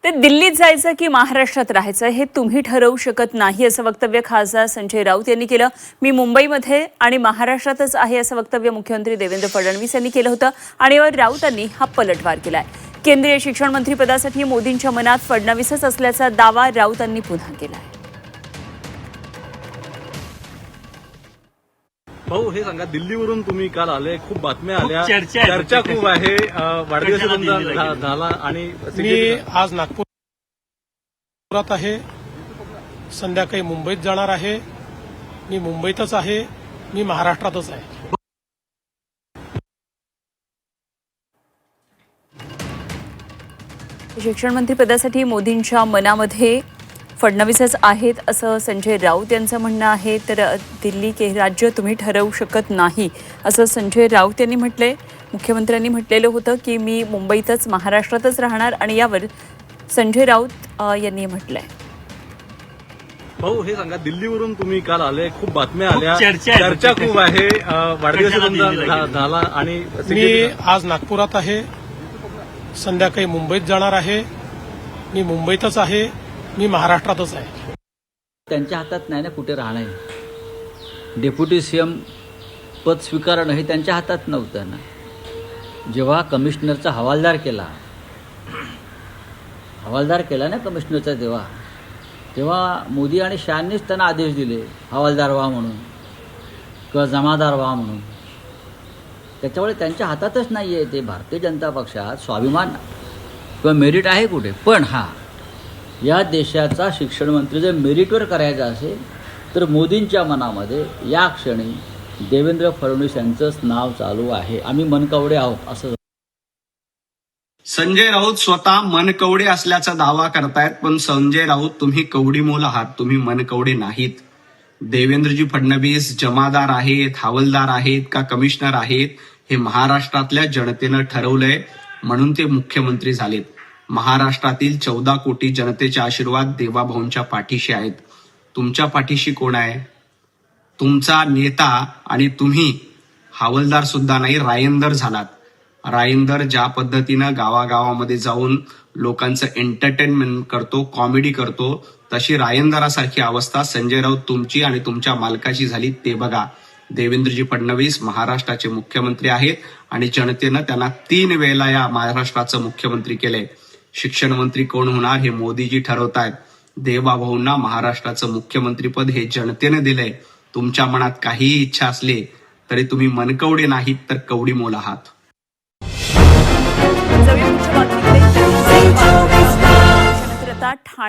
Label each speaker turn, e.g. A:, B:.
A: ते दिल्लीत जायचं की महाराष्ट्रात राहायचं हे तुम्ही ठरवू शकत नाही असं वक्तव्य खासदार संजय राऊत यांनी केलं। मी मुंबईमध्ये आणि महाराष्ट्रातच आहे असं वक्तव्य मुख्यमंत्री देवेंद्र फडणवीस यांनी केलं होतं आणि यावर राऊतांनी हा पलटवार केलाय। केंद्रीय शिक्षण मंत्री पदासाठी मोदींच्या मनात फडणवीसच असल्याचा दावा राऊतांनी पुन्हा केलाय।
B: भाऊ हे सांगा, दिल्लीवरून तुम्ही काल आले, खूप बातम्या आल्या, चर्चा खूप आहे, वाढदिवस तुमचा झाला आणि
C: मी आज नागपुरात आहे, संध्याकाळी मुंबईत जाणार आहे। मी मुंबईतच आहे, मी महाराष्ट्रातच आहे।
A: शिक्षण मंत्री पदासाठी मोदींच्या मनामध्ये फडणवीसच आहेत असं संजय राऊत यांचं म्हणणं आहे। तर दिल्ली के राज्य तुम्ही ठरवू शकत नाही असं संजय राऊत यांनी म्हटलंय। मुख्यमंत्र्यांनी म्हटलेलं होतं की मी मुंबईतच महाराष्ट्रातच राहणार आणि यावर संजय राऊत यांनी म्हटलंय।
B: भाऊ हे सांगा, दिल्लीवरून तुम्ही काल आले, खूप बातम्या आल्या, चर्चा खूप आहे, वाढदिवस तुमचा झाला आणि
C: मी आज नागपुरात आहे, संध्याकाळी मुंबईत जाणार आहे। मी मुंबईतच आहे, मी महाराष्ट्रातच आहे।
D: त्यांच्या हातात नाही ना कुठे राहणं, डेप्युटी सीएम पद स्वीकारणं हे त्यांच्या हातात नव्हतं ना। जेव्हा कमिशनरचा हवालदार केला ना कमिशनरचा, तेव्हा मोदी आणि शहांनीच त्यांना आदेश दिले हवालदार व्हा म्हणून किंवा जमादार व्हा म्हणून। त्याच्यामुळे त्यांच्या हातातच नाही आहे ते। भारतीय जनता पक्षात स्वाभिमान किंवा मेरिट आहे कुठे? पण या देशाचा शिक्षण मंत्री जर मेरिटवर करायचा असेल तर मोदींच्या मनामध्ये या क्षणी देवेंद्र फडणवीस यांचंच नाव चालू आहे। आम्ही मनकवडे आहोत असं
E: संजय राऊत स्वतः मनकवडे असल्याचा दावा करतायत। पण संजय राऊत, तुम्ही कवडीमोल आहात, तुम्ही मनकवडे नाहीत। देवेंद्रजी फडणवीस जमादार आहेत, हवालदार आहेत का कमिशनर आहेत हे महाराष्ट्रातल्या जनतेनं ठरवलंय, म्हणून ते मुख्यमंत्री झालेत। महाराष्ट्रातील 14 कोटी जनतेचे आशीर्वाद देवाभाऊंच्या पाठीशी आहेत। तुमच्या पाठीशी कोण आहे? तुमचा नेता आणि तुम्ही हवालदार सुद्धा नाही, रायंदर झालात। रायंदर ज्या पद्धतीनं गावागावामध्ये जाऊन लोकांचं एंटरटेनमेंट करतो, कॉमेडी करतो, तशी रायंदरासारखी अवस्था संजय राऊत तुमची आणि तुमच्या मालकाची झाली। ते बघा, देवेंद्रजी फडणवीस महाराष्ट्राचे मुख्यमंत्री आहेत आणि जनतेनं त्यांना 3 वेळेला या महाराष्ट्राचं मुख्यमंत्री केलंय। शिक्षण मंत्री कोण होणार हे मोदीजी ठरवतायत। देवाभाऊंना महाराष्ट्राचं मुख्यमंत्रीपद हे जनतेनं दिलंय। तुमच्या मनात काहीही इच्छा असली तरी तुम्ही मनकवडे नाहीत तर कवडीमोल आहात।
A: जाऊया पुढच्या बातमीकडे।